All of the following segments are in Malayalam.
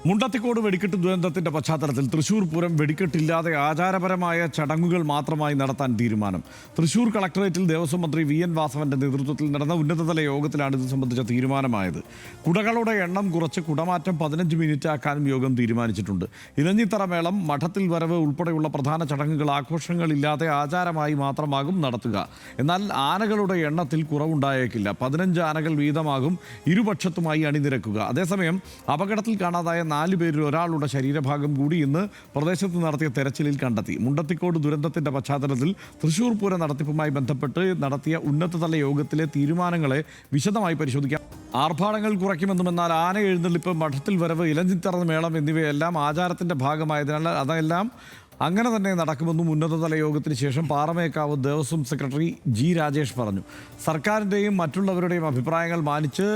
മുണ്ടത്തിക്കോട് വെടിക്കെട്ട് ദുരന്തത്തിന്റെ പശ്ചാത്തലത്തിൽ തൃശൂർ പൂരം വെടിക്കെട്ടില്ലാതെ ആചാരപരമായ ചടങ്ങുകൾ മാത്രമായി നടത്താൻ തീരുമാനം. തൃശൂർ കളക്ടറേറ്റിൽ ദേവസ്വം മന്ത്രി വി എൻ വാസവന്റെ നേതൃത്വത്തിൽ നടന്ന ഉന്നതതല യോഗത്തിലാണ് ഇത് സംബന്ധിച്ച തീരുമാനമായത്. കുടകളുടെ എണ്ണം കുറച്ച് കുടമാറ്റം 15 മിനിറ്റ് ആക്കാനും യോഗം തീരുമാനിച്ചിട്ടുണ്ട്. ഇലഞ്ഞിത്തറ മേളം, മഠത്തിൽ വരവ് ഉൾപ്പെടെയുള്ള പ്രധാന ചടങ്ങുകൾ ആഘോഷങ്ങളില്ലാതെ ആചാരമായി മാത്രമാകും നടത്തുക. എന്നാൽ ആനകളുടെ എണ്ണത്തിൽ കുറവുണ്ടായേക്കില്ല. 15 ആനകൾ വീതമാകും ഇരുപക്ഷത്തുമായി അണിനിരക്കുക. അതേസമയം അപകടത്തിൽ കാണാതായ 4 പേരിൽ ഒരാളുടെ ശരീരഭാഗം കൂടി ഇന്ന് പ്രദേശത്ത് നടത്തിയ തെരച്ചിലിൽ കണ്ടെത്തി. മുണ്ടത്തിക്കോട് ദുരന്തത്തിന്റെ പശ്ചാത്തലത്തിൽ തൃശൂർ പൂര നടത്തിപ്പുമായി ബന്ധപ്പെട്ട് നടത്തിയ ഉന്നതതല യോഗത്തിലെ തീരുമാനങ്ങളെ വിശദമായി പരിശോധിക്കാം. ആർഭാടങ്ങൾ കുറയ്ക്കുമെന്നും എന്നാൽ ആന എഴുന്നള്ളിപ്പ്, മഠത്തിൽ വരവ്, ഇലഞ്ഞിത്തറ മേളം എന്നിവയെല്ലാം ആചാരത്തിന്റെ ഭാഗമായതിനാൽ അതെല്ലാം അങ്ങനെ തന്നെ നടക്കുമെന്നും ഉന്നതതല യോഗത്തിന് ശേഷം പാറമേക്കാവ് ദേവസ്വം സെക്രട്ടറി ജി രാജേഷ് പറഞ്ഞു. സർക്കാരിൻ്റെയും മറ്റുള്ളവരുടെയും അഭിപ്രായങ്ങൾ മാനിച്ച്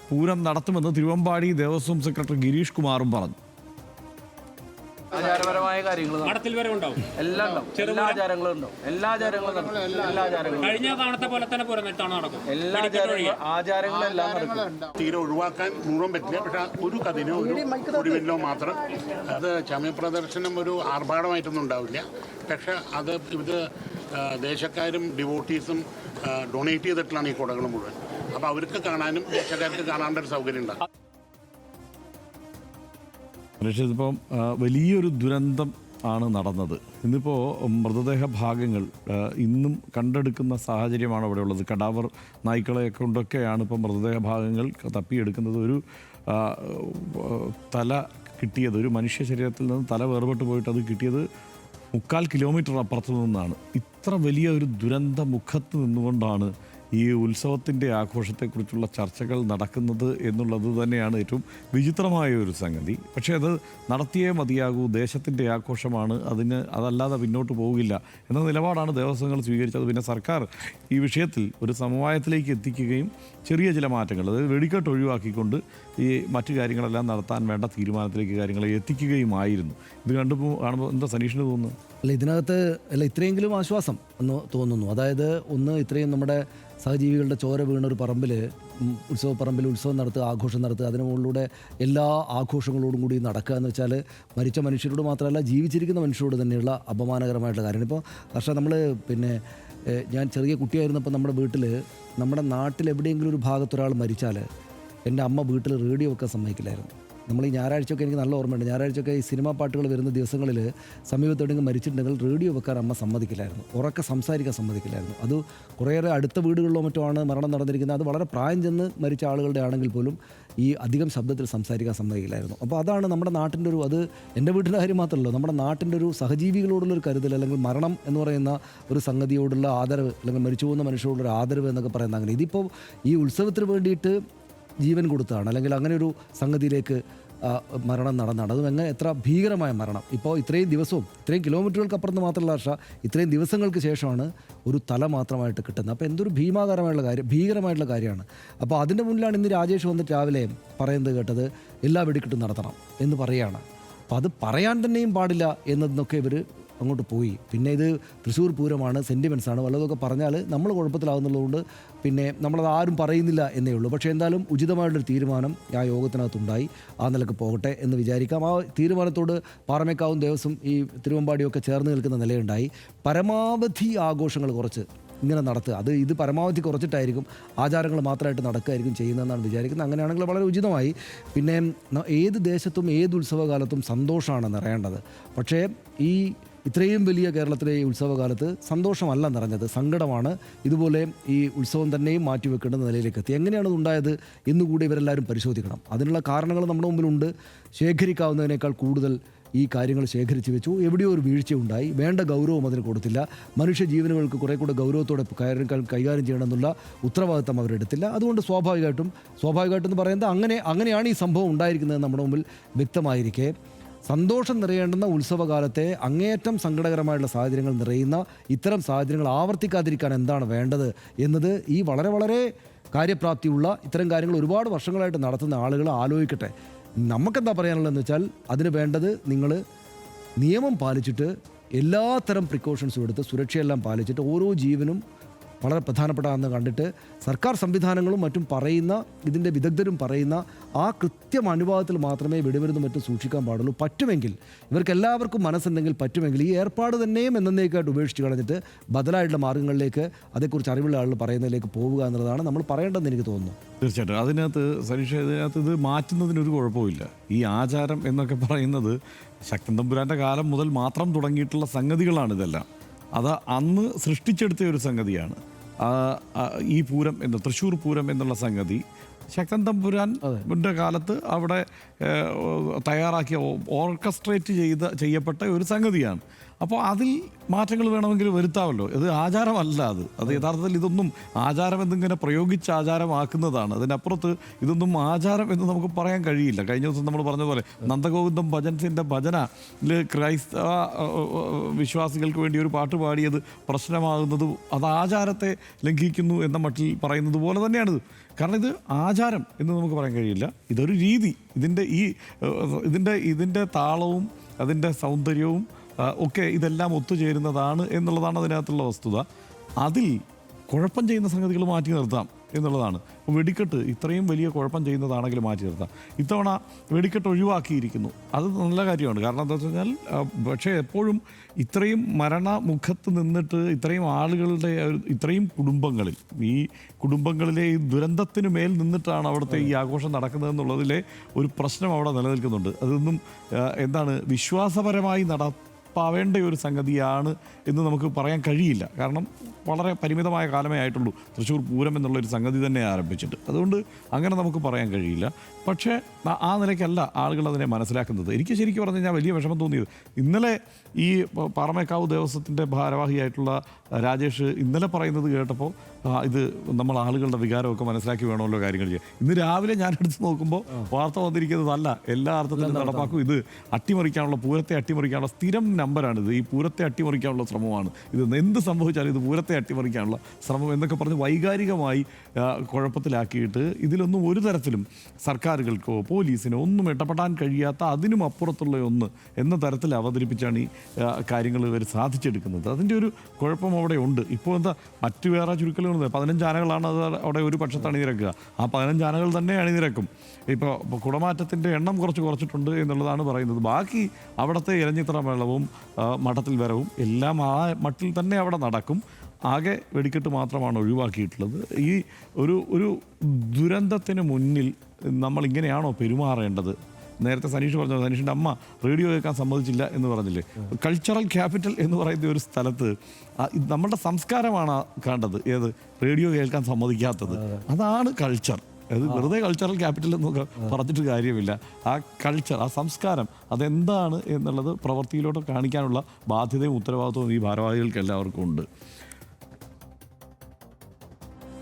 പൂരം നടത്തുമെന്ന് തിരുവമ്പാടി ദേവസ്വം സെക്രട്ടറി ഗിരീഷ് കുമാറും പറഞ്ഞു. ആചാരപരമായ കാര്യങ്ങൾ എല്ലാം ഉണ്ടാവും. എല്ലാ ആചാരങ്ങളും ഉണ്ടാവും. എല്ലാ ആചാരങ്ങളും കഴിഞ്ഞ തവണത്തെ പോലെ തന്നെ പൂരം നടക്കും. എല്ലാ ആചാരങ്ങളും എല്ലാം നടക്കും. തീരെ ഒഴിവാക്കാൻ മുഴുവൻ പറ്റില്ല. പക്ഷെ ഒരു കഥനോ ഒരു ഒഴിവിലോ മാത്രം അത് ചമയപ്രദർശനം ഒരു ആർഭാടമായിട്ടൊന്നും ഉണ്ടാവില്ല. പക്ഷെ ഇത് ദേശക്കാരും ഡിവോട്ടീസും ഡൊണേറ്റ് ചെയ്തിട്ടുള്ളതാണ് ഈ കുടകൾ മുഴുവൻ. അപ്പോൾ അവർക്ക് കാണാനും ദേശക്കാർക്ക് കാണാനുള്ള ഒരു സൗകര്യം ഉണ്ടാകും. ഇതിപ്പം വലിയൊരു ദുരന്തം ആണ് നടന്നത്. ഇന്നിപ്പോൾ മൃതദേഹ ഭാഗങ്ങൾ ഇന്നും കണ്ടെടുക്കുന്ന സാഹചര്യമാണ് അവിടെ ഉള്ളത്. കടാവർ നായ്ക്കളെ കൊണ്ടൊക്കെയാണ് ഇപ്പോൾ മൃതദേഹ ഭാഗങ്ങൾ തപ്പിയെടുക്കുന്നത്. ഒരു തല കിട്ടിയത്, ഒരു മനുഷ്യ ശരീരത്തിൽ നിന്ന് തല വേർപെട്ട് പോയിട്ട് അത് കിട്ടിയത് 3/4 കിലോമീറ്റർ അപ്പുറത്തു നിന്നാണ്. ഇത്ര വലിയ ഒരു ദുരന്ത മുഖത്ത് നിന്നുകൊണ്ടാണ് ഈ ഉത്സവത്തിൻ്റെ ആഘോഷത്തെക്കുറിച്ചുള്ള ചർച്ചകൾ നടക്കുന്നത് എന്നുള്ളത് തന്നെയാണ് ഏറ്റവും വിചിത്രമായ ഒരു സംഗതി. പക്ഷേ അത് നടത്തിയേ മതിയാകൂ. ദേശത്തിൻ്റെ ആഘോഷമാണ്, അതല്ലാതെ പിന്നോട്ട് പോകില്ല എന്ന നിലപാടാണ് ദേവസ്വങ്ങൾ സ്വീകരിച്ചത്. പിന്നെ സർക്കാർ ഈ വിഷയത്തിൽ ഒരു സമവായത്തിലേക്ക് എത്തിക്കുകയും ചെറിയ ചില മാറ്റങ്ങൾ, അതായത് വെടിക്കെട്ട് ഒഴിവാക്കിക്കൊണ്ട് ഈ മറ്റു കാര്യങ്ങളെല്ലാം നടത്താൻ വേണ്ട തീരുമാനത്തിലേക്ക് കാര്യങ്ങളെ എത്തിക്കുകയുമായിരുന്നു. ഇത് കാണുമ്പോൾ എന്താ സനീഷിന് തോന്നുന്നു? ഇതിനകത്ത് ഇത്രയെങ്കിലും ആശ്വാസം എന്ന് തോന്നുന്നു. അതായത് ഒന്ന്, ഇത്രയും നമ്മുടെ സഹജീവികളുടെ ചോര വീണ ഒരു പറമ്പിൽ, ഉത്സവപ്പറമ്പിൽ ഉത്സവം നടത്തുക, ആഘോഷം നടത്തുക, അതിന് മുകളിലൂടെ എല്ലാ ആഘോഷങ്ങളോടും കൂടി നടക്കുക എന്ന് വെച്ചാൽ മരിച്ച മനുഷ്യരോട് മാത്രമല്ല ജീവിച്ചിരിക്കുന്ന മനുഷ്യരോട് തന്നെയുള്ള അപമാനകരമായിട്ടുള്ള കാര്യമാണ്. ഇപ്പോൾ പക്ഷേ നമ്മൾ ഞാൻ ചെറിയ കുട്ടിയായിരുന്നപ്പോൾ നമ്മുടെ വീട്ടിൽ, നമ്മുടെ നാട്ടിൽ എവിടെയെങ്കിലും ഒരു ഭാഗത്തൊരാൾ മരിച്ചാൽ എൻ്റെ അമ്മ വീട്ടിൽ റേഡിയോ വെക്കാൻ സമ്മതിക്കില്ലായിരുന്നു. നമ്മൾ ഈ ഞായറാഴ്ചയൊക്കെ എനിക്ക് നല്ല ഓർമ്മയുണ്ട്. ഞായറാഴ്ചയൊക്കെ ഈ സിനിമാ പാട്ടുകൾ വരുന്ന ദിവസങ്ങളിൽ സമീപത്തെവിടെയെങ്കിലും മരിച്ചിട്ടുണ്ടെങ്കിൽ റേഡിയോ വെക്കാൻ അമ്മ സമ്മതിക്കില്ലായിരുന്നു. ഉറക്കെ സംസാരിക്കാൻ സമ്മതിക്കില്ലായിരുന്നു. അത് കുറേയേറെ അടുത്ത വീടുകളിലോ മറ്റോ ആണ് മരണം നടന്നിരിക്കുന്നത്. അത് വളരെ പ്രായം ചെന്ന് മരിച്ച ആളുകളുടെ ആണെങ്കിൽ പോലും ഈ അധികം ശബ്ദത്തിൽ സംസാരിക്കാൻ സമ്മതിക്കില്ലായിരുന്നു. അപ്പോൾ അതാണ് നമ്മുടെ നാട്ടിൻ്റെ ഒരു, അത് എൻ്റെ വീട്ടിൻ്റെ കാര്യം മാത്രമല്ലോ, നമ്മുടെ നാട്ടിൻ്റെ ഒരു സഹജീവികളോടുള്ളൊരു കരുതൽ, അല്ലെങ്കിൽ മരണം എന്ന് പറയുന്ന ഒരു സംഗതിയോടുള്ള ആദരവ്, അല്ലെങ്കിൽ മരിച്ചു പോകുന്ന മനുഷ്യരോടുള്ള ആദരവ് എന്നൊക്കെ പറയുന്നത് അങ്ങനെ. ഇതിപ്പോൾ ഈ ഉത്സവത്തിന് വേണ്ടിയിട്ട് ജീവൻ കൊടുത്താണ്, അല്ലെങ്കിൽ അങ്ങനെ ഒരു സംഗതിയിലേക്ക് മരണം നടന്നാണ്. അതും എങ്ങനെ, എത്ര ഭീകരമായ മരണം. ഇപ്പോൾ ഇത്രയും ദിവസവും, ഇത്രയും കിലോമീറ്ററുകൾക്കപ്പുറത്ത് മാത്രമല്ല, പക്ഷേ ഇത്രയും ദിവസങ്ങൾക്ക് ശേഷമാണ് ഒരു തല മാത്രമായിട്ട് കിട്ടുന്നത്. അപ്പോൾ എന്തൊരു ഭീകരമായിട്ടുള്ള കാര്യമാണ്. അപ്പോൾ അതിൻ്റെ മുന്നിലാണ് ഇന്ന് രാജേഷ് വന്നിട്ട് രാവിലെ പറയുന്നത് കേട്ടത്, എല്ലാ വെടിക്കെട്ടും നടത്തണം എന്ന് പറയുകയാണ്. അപ്പോൾ അത് പറയാൻ തന്നെയും പാടില്ല എന്നതൊക്കെ ഇവർ അങ്ങോട്ട് പോയി. പിന്നെ ഇത് തൃശ്ശൂർ പൂരമാണ്, സെൻറ്റിമെൻസാണ്, വല്ലതൊക്കെ പറഞ്ഞാൽ നമ്മൾ കുഴപ്പത്തിലാകുന്നുള്ളതുകൊണ്ട് പിന്നെ നമ്മളത് ആരും പറയുന്നില്ല എന്നേ ഉള്ളൂ. പക്ഷേ എന്തായാലും ഉചിതമായിട്ടൊരു തീരുമാനം ആ യോഗത്തിനകത്തുണ്ടായി. ആ നിലക്ക് പോകട്ടെ എന്ന് വിചാരിക്കാം. ആ തീരുമാനത്തോട് പാറമേക്കാവും ദേവസ്വം ഈ തിരുവമ്പാടിയൊക്കെ ചേർന്ന് നിൽക്കുന്ന നിലയുണ്ടായി. പരമാവധി ആഘോഷങ്ങൾ കുറച്ച് ഇങ്ങനെ നടത്തുക, ഇത് പരമാവധി കുറച്ചിട്ടായിരിക്കും, ആചാരങ്ങൾ മാത്രമായിട്ട് നടക്കുകയായിരിക്കും ചെയ്യുന്നതെന്നാണ് വിചാരിക്കുന്നത്. അങ്ങനെയാണെങ്കിൽ വളരെ ഉചിതമായി. പിന്നെ ഏത് ദേശത്തും ഏത് ഉത്സവകാലത്തും സന്തോഷമാണ് നിറയേണ്ടത്. പക്ഷേ ഈ ഇത്രയും വലിയ കേരളത്തിലെ ഈ ഉത്സവകാലത്ത് സന്തോഷമല്ല നിറഞ്ഞത്, സങ്കടമാണ്. ഇതുപോലെ ഈ ഉത്സവം തന്നെയും മാറ്റിവെക്കേണ്ട നിലയിലേക്ക് എത്തി. എങ്ങനെയാണ് ഉണ്ടായത് എന്നുകൂടി ഇവരെല്ലാവരും പരിശോധിക്കണം. അതിനുള്ള കാരണങ്ങൾ നമ്മുടെ മുമ്പിലുണ്ട്. ശേഖരിക്കാവുന്നതിനേക്കാൾ കൂടുതൽ ഈ കാര്യങ്ങൾ ശേഖരിച്ച് വെച്ചു. എവിടെയോ ഒരു വീഴ്ചയുണ്ടായി. വേണ്ട ഗൗരവം അതിന് കൊടുത്തില്ല. മനുഷ്യ ജീവനുകൾക്ക് കുറേ കൂടെ ഗൗരവത്തോടെ കൈകാര്യം ചെയ്യണമെന്നുള്ള ഉത്തരവാദിത്തം അവരെടുത്തില്ല. അതുകൊണ്ട് സ്വാഭാവികമായിട്ടും എന്ന് പറയുന്നത് അങ്ങനെയാണ് ഈ സംഭവം ഉണ്ടായിരിക്കുന്നത് നമ്മുടെ മുമ്പിൽ വ്യക്തമായിരിക്കെ, സന്തോഷം നിറയേണ്ടുന്ന ഉത്സവകാലത്തെ അങ്ങേയറ്റം സങ്കടകരമായിട്ടുള്ള സാഹചര്യങ്ങൾ നിറയുന്ന ഇത്തരം സാഹചര്യങ്ങൾ ആവർത്തിക്കാതിരിക്കാൻ എന്താണ് വേണ്ടത് എന്നത് ഈ വളരെ വളരെ കാര്യപ്രാപ്തിയുള്ള ഇത്തരം കാര്യങ്ങൾ ഒരുപാട് വർഷങ്ങളായിട്ട് നടത്തുന്ന ആളുകൾ ആലോചിക്കട്ടെ. നമുക്കെന്താ പറയാനുള്ളതെന്ന് വെച്ചാൽ, അതിന് വേണ്ടത് നിങ്ങൾ നിയമം പാലിച്ചിട്ട് എല്ലാത്തരം പ്രിക്കോഷൻസും എടുത്ത് സുരക്ഷയെല്ലാം പാലിച്ചിട്ട് ഓരോ ജീവനും വളരെ പ്രധാനപ്പെട്ടതാണെന്ന് കണ്ടിട്ട് സർക്കാർ സംവിധാനങ്ങളും മറ്റും പറയുന്ന, ഇതിൻ്റെ വിദഗ്ധരും പറയുന്ന ആ കൃത്യം അനുപാതത്തിൽ മാത്രമേ വെടിമരുന്നും മറ്റും സൂക്ഷിക്കാൻ പാടുള്ളൂ. പറ്റുമെങ്കിൽ ഇവർക്ക് എല്ലാവർക്കും മനസ്സുണ്ടെങ്കിൽ പറ്റുമെങ്കിൽ ഈ ഏർപ്പാട് തന്നെയും എന്നേക്കായിട്ട് ഉപേക്ഷിച്ച് കളഞ്ഞിട്ട് ബദലായിട്ടുള്ള മാർഗ്ഗങ്ങളിലേക്ക് അതേക്കുറിച്ച് അറിവുള്ള ആളുകൾ പറയുന്നതിലേക്ക് പോവുക എന്നുള്ളതാണ് നമ്മൾ പറയേണ്ടതെന്ന് എനിക്ക് തോന്നുന്നു. തീർച്ചയായിട്ടും അതിനകത്ത് സരീഷ, ഇതിനകത്ത് ഇത് മാറ്റുന്നതിനൊരു കുഴപ്പമില്ല. ഈ ആചാരം എന്നൊക്കെ പറയുന്നത് ശക്തൻ തമ്പുരാൻ്റെ കാലം മുതൽ മാത്രം തുടങ്ങിയിട്ടുള്ള സംഗതികളാണ് ഇതെല്ലാം. അത് അന്ന് സൃഷ്ടിച്ചെടുത്ത ഒരു സംഗതിയാണ്. ഈ പൂരം എന്ന്, തൃശ്ശൂർ പൂരം എന്നുള്ള സംഗതി ശക്തൻ കാലത്ത് അവിടെ തയ്യാറാക്കിയ ഓർക്കസ്ട്രേറ്റ് ചെയ്യപ്പെട്ട ഒരു സംഗതിയാണ്. അപ്പോൾ അതിൽ മാറ്റങ്ങൾ വേണമെങ്കിൽ വരുത്താമല്ലോ. ഇത് ആചാരമല്ല, അത് യഥാർത്ഥത്തിൽ ഇതൊന്നും ആചാരം എന്നിങ്ങനെ പ്രയോഗിച്ച് ആചാരമാക്കുന്നതാണ്. അതിനപ്പുറത്ത് ഇതൊന്നും ആചാരം എന്ന് നമുക്ക് പറയാൻ കഴിയില്ല. കഴിഞ്ഞ ദിവസം നമ്മൾ പറഞ്ഞ പോലെ നന്ദഗോവിന്ദം ഭജൻസിൻ്റെ ഭജനയിൽ ക്രൈസ്തവ വിശ്വാസികൾക്ക് വേണ്ടി ഒരു പാട്ട് പാടിയത് പ്രശ്നമാകുന്നത് അത് ആചാരത്തെ ലംഘിക്കുന്നു എന്ന മട്ടിൽ പറയുന്നത് പോലെ തന്നെയാണിത്. കാരണം ഇത് ആചാരം എന്ന് നമുക്ക് പറയാൻ കഴിയില്ല, ഇതൊരു രീതി. ഇതിൻ്റെ താളവും അതിൻ്റെ സൗന്ദര്യവും ഒക്കെ ഇതെല്ലാം ഒത്തുചേരുന്നതാണ് എന്നുള്ളതാണ് അതിനകത്തുള്ള വസ്തുത. അതിൽ കുഴപ്പം ചെയ്യുന്ന സംഗതികൾ മാറ്റി നിർത്താം എന്നുള്ളതാണ്. അപ്പോൾ വെടിക്കെട്ട് ഇത്രയും വലിയ കുഴപ്പം ചെയ്യുന്നതാണെങ്കിൽ മാറ്റി നിർത്താം. ഇത്തവണ വെടിക്കെട്ട് ഒഴിവാക്കിയിരിക്കുന്നു, അത് നല്ല കാര്യമാണ്. കാരണം എന്താ വെച്ച് കഴിഞ്ഞാൽ പക്ഷേ എപ്പോഴും ഇത്രയും മരണമുഖത്ത് നിന്നിട്ട് ഇത്രയും ആളുകളുടെ ഇത്രയും കുടുംബങ്ങളിൽ, ഈ കുടുംബങ്ങളിലെ ഈ ദുരന്തത്തിന് മേൽ നിന്നിട്ടാണ് അവിടുത്തെ ഈ ആഘോഷം നടക്കുന്നതെന്നുള്ളതിലെ ഒരു പ്രശ്നം അവിടെ നിലനിൽക്കുന്നുണ്ട്. അതൊന്നും വിശ്വാസപരമായി നടപ്പാവേണ്ട ഒരു സംഗതിയാണ് എന്ന് നമുക്ക് പറയാൻ കഴിയില്ല. കാരണം വളരെ പരിമിതമായ കാലമേ ആയിട്ടുള്ളൂ തൃശ്ശൂർ പൂരം എന്നുള്ളൊരു സംഗതി തന്നെ ആരംഭിച്ചിട്ട്. അതുകൊണ്ട് അങ്ങനെ നമുക്ക് പറയാൻ കഴിയില്ല. പക്ഷേ ആ നിലയ്ക്കല്ല ആളുകൾ അതിനെ മനസ്സിലാക്കുന്നത്. എനിക്ക് ശരിക്കും പറഞ്ഞു കഴിഞ്ഞാൽ വലിയ വിഷമം തോന്നിയത് ഇന്നലെ ഈ പാറമേക്കാവ് ദേവസ്വത്തിൻ്റെ ഭാരവാഹിയായിട്ടുള്ള രാജേഷ് ഇന്നലെ പറയുന്നത് കേട്ടപ്പോൾ ഇത് നമ്മൾ ആളുകളുടെ വികാരമൊക്കെ മനസ്സിലാക്കി വേണമല്ലോ കാര്യങ്ങൾ ചെയ്യാൻ. ഇന്ന് രാവിലെ ഞാൻ എടുത്ത് നോക്കുമ്പോൾ വാർത്ത വന്നിരിക്കുന്നതല്ല, എല്ലാ അർത്ഥത്തിലും നടപ്പാക്കും. ഇത് അട്ടിമറിക്കാനുള്ള, പൂരത്തെ അട്ടിമറിക്കാനുള്ള സ്ഥിരം നമ്പറാണിത്. ഈ പൂരത്തെ അട്ടിമറിക്കാനുള്ള ശ്രമമാണ് ഇത്. എന്ത് സംഭവിച്ചാലും ഇത് പൂരത്തെ അട്ടിമറിക്കാനുള്ള ശ്രമം എന്നൊക്കെ പറഞ്ഞ് വൈകാരികമായി കുഴപ്പത്തിലാക്കിയിട്ട് ഇതിലൊന്നും ഒരു തരത്തിലും സർക്കാരുകൾക്കോ പോലീസിനോ ഒന്നും ഇടപെടാൻ കഴിയാത്ത, അതിനും അപ്പുറത്തുള്ള ഒന്ന് എന്ന തരത്തിൽ അവതരിപ്പിച്ചാണ് ഈ കാര്യങ്ങൾ ഇവർ സാധിച്ചെടുക്കുന്നത്. അതിൻ്റെ ഒരു കുഴപ്പം അവിടെ ഉണ്ട്. ഇപ്പോൾ മറ്റു വേറെ ചുരുക്കലുകൾ 15 ആനകളാണ് അത് അവിടെ ഒരു പക്ഷത്ത് അണിനിരക്കുക. ആ 15 ആനകൾ തന്നെ അണിനിരക്കും. ഇപ്പോൾ കുടമാറ്റത്തിൻ്റെ എണ്ണം കുറച്ചിട്ടുണ്ട് എന്നുള്ളതാണ് പറയുന്നത്. ബാക്കി അവിടുത്തെ ഇലഞ്ഞിത്തറ മേളവും മഠത്തിൽ വരവും എല്ലാം ആ മട്ടിൽ തന്നെ അവിടെ നടക്കും. ആകെ വെടിക്കെട്ട് മാത്രമാണ് ഒഴിവാക്കിയിട്ടുള്ളത്. ഈ ഒരു ദുരന്തത്തിന് മുന്നിൽ നമ്മളിങ്ങനെയാണോ പെരുമാറേണ്ടത്? നേരത്തെ സനീഷ് പറഞ്ഞു, സനീഷിൻ്റെ അമ്മ റേഡിയോ കേൾക്കാൻ സമ്മതിച്ചില്ല എന്ന് പറഞ്ഞില്ലേ. കൾച്ചറൽ ക്യാപിറ്റൽ എന്ന് പറയുന്ന ഒരു സ്ഥലത്ത് നമ്മളുടെ സംസ്കാരമാണ് കണ്ടത്. ഏത് റേഡിയോ കേൾക്കാൻ സമ്മതിക്കാത്തത്, അതാണ് കൾച്ചർ. അത് വെറുതെ കൾച്ചറൽ ക്യാപിറ്റൽ എന്നൊക്കെ പറഞ്ഞിട്ട് കാര്യമില്ല. ആ കൾച്ചർ, ആ സംസ്കാരം അതെന്താണ് എന്നുള്ളത് പ്രവൃത്തിയിലോട്ട് കാണിക്കാനുള്ള ബാധ്യതയും ഉത്തരവാദിത്വവും ഈ ഭാരവാഹികൾക്ക് എല്ലാവർക്കും ഉണ്ട്.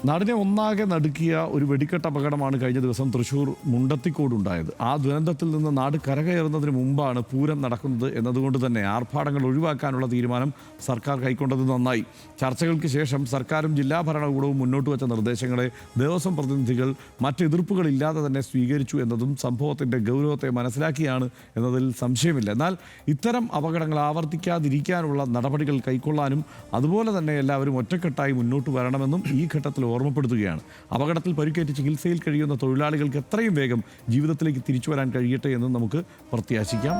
നാടിനെ ഒന്നാകെ നടുക്കിയ ഒരു വെടിക്കെട്ട് അപകടമാണ് കഴിഞ്ഞ ദിവസം തൃശ്ശൂർ മുണ്ടത്തിക്കോടുണ്ടായത്. ആ ദുരന്തത്തിൽ നിന്ന് നാട് കരകയറുന്നതിന് മുമ്പാണ് പൂരം നടക്കുന്നത് എന്നതുകൊണ്ട് തന്നെ ആർഭാടങ്ങൾ ഒഴിവാക്കാനുള്ള തീരുമാനം സർക്കാർ കൈക്കൊണ്ടത് നന്നായി. ചർച്ചകൾക്ക് ശേഷം സർക്കാരും ജില്ലാ ഭരണകൂടവും മുന്നോട്ട് വച്ച നിർദ്ദേശങ്ങളെ ദേവസ്വം പ്രതിനിധികൾ മറ്റെതിർപ്പുകളില്ലാതെ തന്നെ സ്വീകരിച്ചു എന്നതും സംഭവത്തിൻ്റെ ഗൗരവത്തെ മനസ്സിലാക്കിയാണ് എന്നതിൽ സംശയമില്ല. എന്നാൽ ഇത്തരം അപകടങ്ങൾ ആവർത്തിക്കാതിരിക്കാനുള്ള നടപടികൾ കൈക്കൊള്ളാനും അതുപോലെ തന്നെ എല്ലാവരും ഒറ്റക്കെട്ടായി മുന്നോട്ട് വരണമെന്നും ഈ ഘട്ടത്തിൽ ഓർമ്മപ്പെടുത്തുകയാണ്. അപകടത്തിൽ പരിക്കേറ്റ് ചികിത്സയിൽ കഴിയുന്ന തൊഴിലാളികൾക്ക് എത്രയും വേഗം ജീവിതത്തിലേക്ക് തിരിച്ചു വരാൻ കഴിയട്ടെ എന്ന് നമുക്ക് പ്രത്യാശിക്കാം.